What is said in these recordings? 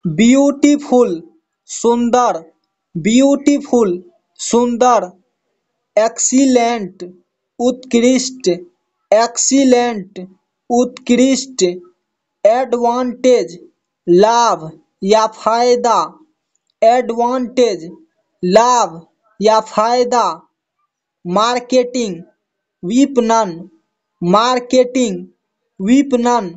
Beautiful सुंदर, beautiful सुंदर, excellent उत्कृष्ट, एक्सीलेंट उत्कृष्ट, एडवांटेज लाभ या फायदा, एडवांटेज लाभ या फायदा, मार्केटिंग विपणन, मार्केटिंग विपणन,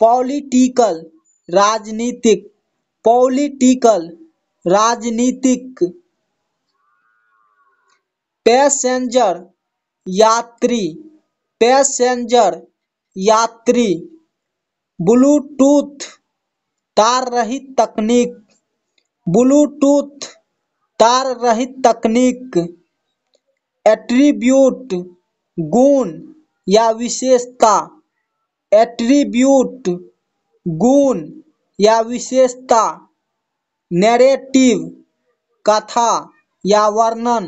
पॉलिटिकल राजनीतिक, पॉलिटिकल राजनीतिक, पैसेंजर यात्री, पैसेंजर यात्री, ब्लूटूथ तार रहित तकनीक, ब्लूटूथ तार रहित तकनीक, एट्रीब्यूट गुण या विशेषता, एट्रीब्यूट गुण या विशेषता, नैरेटिव कथा या वर्णन,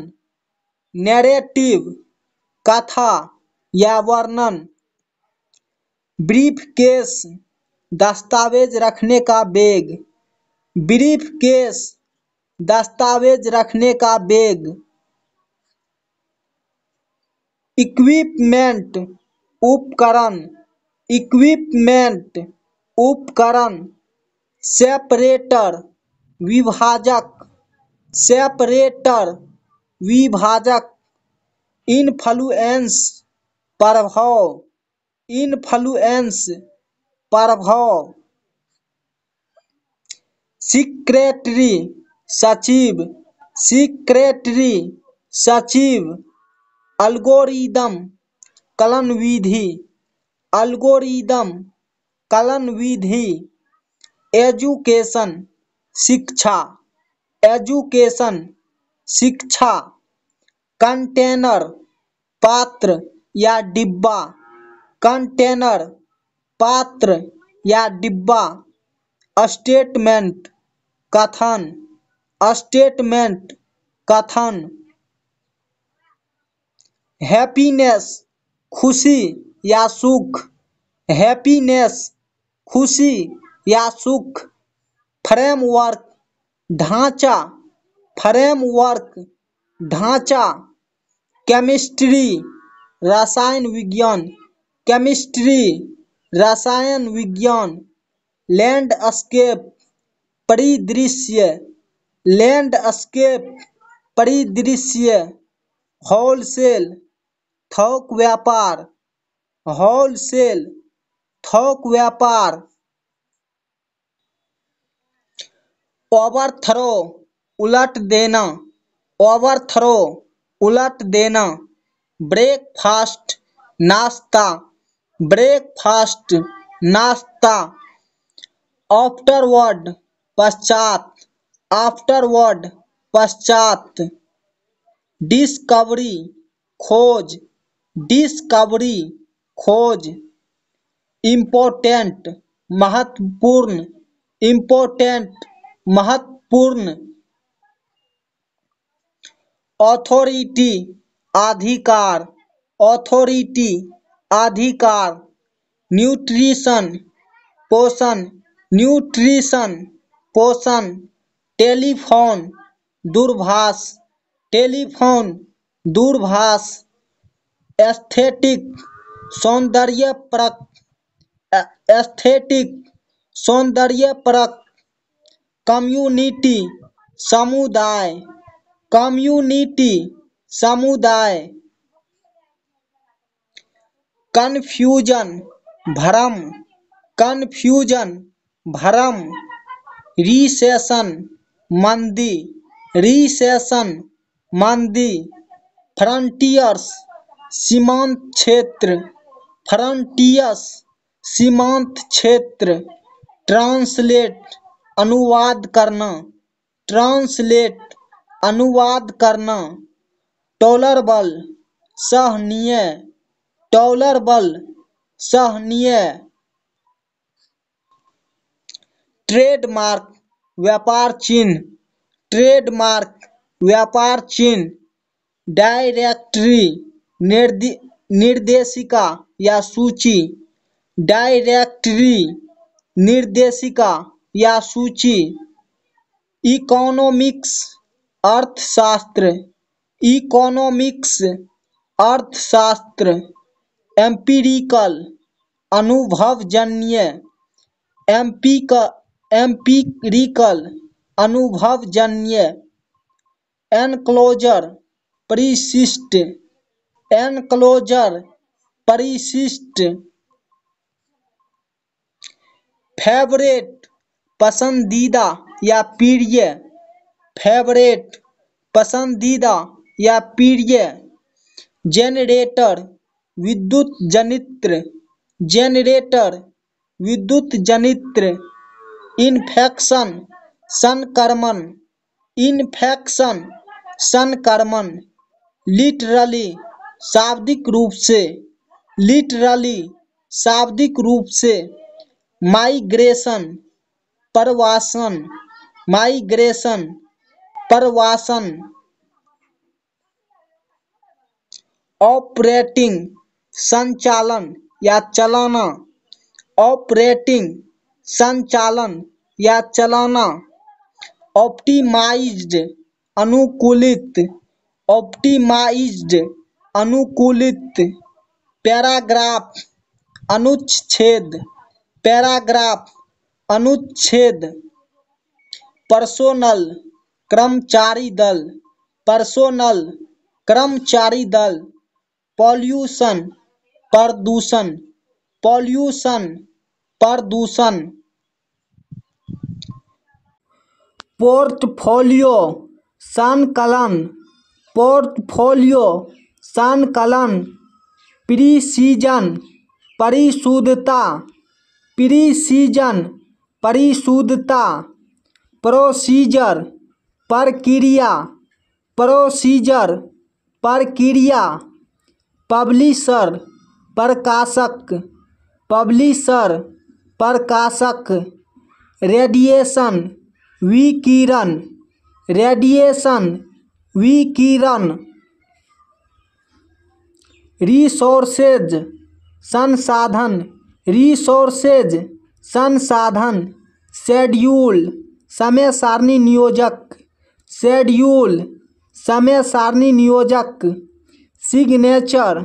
नैरेटिव कथा या वर्णन, ब्रीफकेस दस्तावेज रखने का बैग, ब्रीफकेस दस्तावेज रखने का बैग, इक्विपमेंट उपकरण, इक्विपमेंट उपकरण, सेपरेटर विभाजक, सेपरेटर विभाजक, इन्फ्लुएंस प्रभाव, इन्फ्लुएंस प्रभाव, सेक्रेटरी सचिव, सेक्रेटरी सचिव, अल्गोरिदम कलन विधि, अल्गोरिदम कलन विधि, एजुकेशन शिक्षा, एजुकेशन शिक्षा, कंटेनर पात्र या डिब्बा, कंटेनर पात्र या डिब्बा, स्टेटमेंट कथन, स्टेटमेंट कथन, हैप्पीनेस खुशी या सुख, हैप्पीनेस खुशी या सुख, फ्रेमवर्क ढांचा, फ्रेमवर्क ढांचा, केमिस्ट्री रसायन विज्ञान, केमिस्ट्री रसायन विज्ञान, लैंडस्केप परिदृश्य, लैंडस्केप परिदृश्य, होलसेल थोक व्यापार, होलसेल थोक व्यापार, ओवरथ्रो उलट देना, ओवरथ्रो उलट देना, ब्रेकफास्ट नाश्ता, ब्रेकफास्ट नाश्ता, आफ्टरवर्ड पश्चात, आफ्टरवर्ड पश्चात, डिस्कवरी खोज, डिस्कवरी खोज, इम्पोर्टेंट महत्वपूर्ण, इम्पोर्टेंट महत्वपूर्ण, अथॉरिटी अधिकार, अथॉरिटी अधिकार, न्यूट्रिशन पोषण, न्यूट्रिशन पोषण, टेलीफोन दूरभाष, टेलीफोन दूरभाष, एस्थेटिक सौंदर्यपरक, एस्थेटिक सौंदर्यपरक, कम्युनिटी समुदाय, कम्युनिटी समुदाय, कन्फ्यूजन भ्रम, कन्फ्यूजन भ्रम, रिसेशन मंदी, रिसेशन मंदी, फ्रंटियर्स सीमांत क्षेत्र, फ्रंटियर्स सीमांत क्षेत्र, ट्रांसलेट अनुवाद करना, ट्रांसलेट अनुवाद करना, टॉलरेबल सहनीय, टॉलरेबल सहनीय, ट्रेडमार्क व्यापार चिन्ह, ट्रेडमार्क व्यापार चिन्ह, डायरेक्टरी निर्देशिका या सूची, डायरेक्टरी निर्देशिका या सूची। इकोनॉमिक्स अर्थशास्त्र, इकोनॉमिक्स अर्थशास्त्र। एम्पिरिकल अनुभवजन्य, एम्पिरिकल अनुभवजन्य। एनक्लोजर परिशिष्ट, एनक्लोजर परिशिष्ट। फेवरेट पसंदीदा या प्रिय, फेवरेट पसंदीदा या प्रिय। जेनरेटर विद्युत जनित्र, जेनरेटर विद्युत जनित्र। इन्फेक्शन संक्रमण, इन्फेक्शन संक्रमण। लिटरली शाब्दिक रूप से, लिटरली शाब्दिक रूप से। माइग्रेशन प्रवासन, माइग्रेशन प्रवासन। ऑपरेटिंग संचालन या चलाना, ऑपरेटिंग संचालन या चलाना। ऑप्टिमाइज्ड अनुकूलित, ऑप्टिमाइज्ड अनुकूलित। पैराग्राफ अनुच्छेद, पैराग्राफ अनुच्छेद। पर्सोनल कर्मचारी दल, पर्सोनल कर्मचारी दल। पॉल्यूशन प्रदूषण, पॉल्यूशन प्रदूषण। पोर्टफोलियो संकलन, पोर्टफोलियो संकलन। प्रिसीजन परिशुद्धता, प्रिसीजन परिशुद्धता। प्रोसीजर प्रक्रिया, प्रोसीजर प्रक्रिया। पब्लिशर प्रकाशक, पब्लिशर प्रकाशक। रेडिएशन विकिरण, रेडिएशन विकिरण। रिसोर्सेज संसाधन, रिसोर्सेज संसाधन। शेड्यूल समय सारणी नियोजक, शेड्यूल समय सारणी नियोजक। सिग्नेचर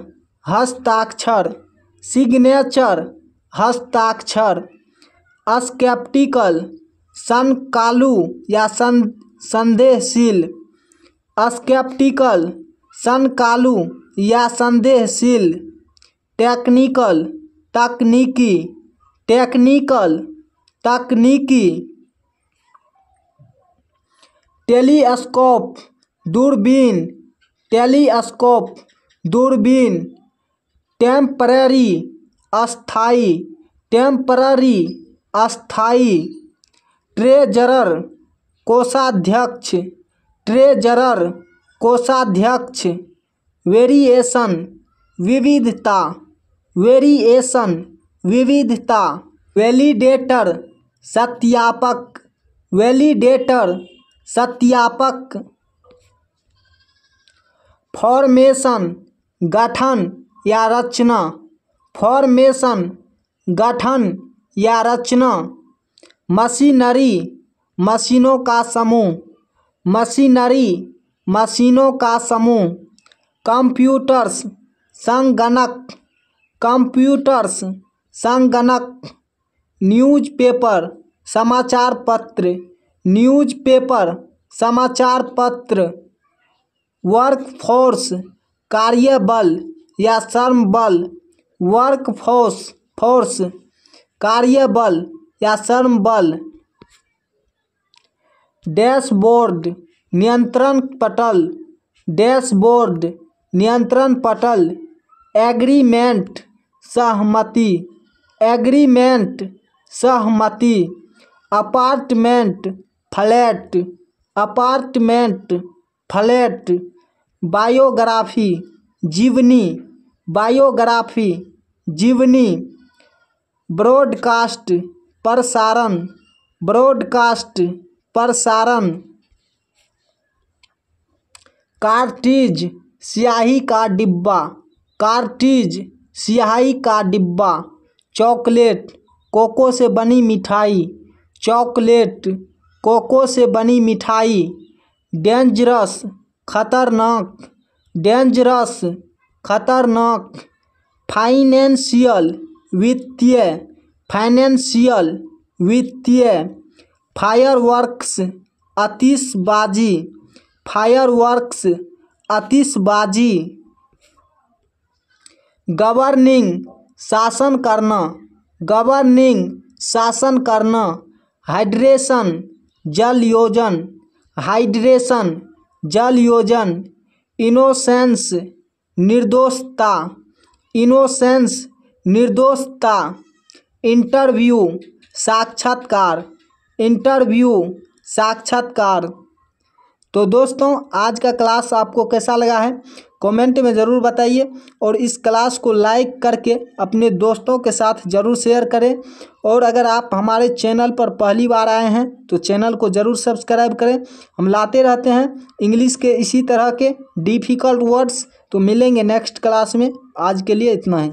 हस्ताक्षर, सिग्नेचर हस्ताक्षर। स्केप्टिकल शंकालु या संदेहशील, स्केप्टिकल शंकालु या संदेहशील। टेक्निकल तकनीकी, टेक्निकल तकनीकी। टेलीस्कोप दूरबीन, टेलीस्कोप दूरबीन। टेम्पररी अस्थायी, टेम्पररी अस्थायी। ट्रेजरर कोषाध्यक्ष, ट्रेजरर कोषाध्यक्ष। वेरिएशन विविधता, वेरिएशन विविधता। वैलिडेटर सत्यापक, वैलिडेटर सत्यापक। फॉर्मेशन गठन या रचना, फॉर्मेशन गठन या रचना। मशीनरी मशीनों का समूह, मशीनरी मशीनों का समूह। कंप्यूटर्स संगणक, कंप्यूटर्स संगणक। न्यूज़पेपर समाचार पत्र, न्यूज़पेपर समाचार पत्र। वर्कफोर्स कार्यबल या श्रम बल, वर्कफोर्स फोर्स कार्यबल या श्रम बल। डैशबोर्ड नियंत्रण पटल, डैशबोर्ड नियंत्रण पटल। एग्रीमेंट सहमति, एग्रीमेंट सहमति। Apartment flat, apartment flat. Biography जीवनी, बायोग्राफी जीवनी। ब्रॉडकास्ट प्रसारण, ब्रॉडकास्ट प्रसारण। कार्ट्रिज स्याही का डिब्बा, कार्ट्रिज स्याही का डिब्बा। चॉकलेट कोको से बनी मिठाई, चॉकलेट, कोको से बनी मिठाई, डेंजरस खतरनाक, डेंजरस खतरनाक, फाइनेंशियल वित्तीय, फाइनेंशियल वित्तीय, फायरवर्क्स आतिशबाजी, फायरवर्क्स आतिशबाजी, गवर्निंग शासन करना, गवर्निंग शासन करना, हाइड्रेशन जल योजन, हाइड्रेशन जल योजन, इनोसेंस निर्दोषता, इनोसेंस निर्दोषता, इंटरव्यू साक्षात्कार, इंटरव्यू साक्षात्कार। तो दोस्तों आज का क्लास आपको कैसा लगा है कमेंट में ज़रूर बताइए और इस क्लास को लाइक करके अपने दोस्तों के साथ ज़रूर शेयर करें। और अगर आप हमारे चैनल पर पहली बार आए हैं तो चैनल को ज़रूर सब्सक्राइब करें। हम लाते रहते हैं इंग्लिश के इसी तरह के डिफ़िकल्ट वर्ड्स। तो मिलेंगे नेक्स्ट क्लास में, आज के लिए इतना ही।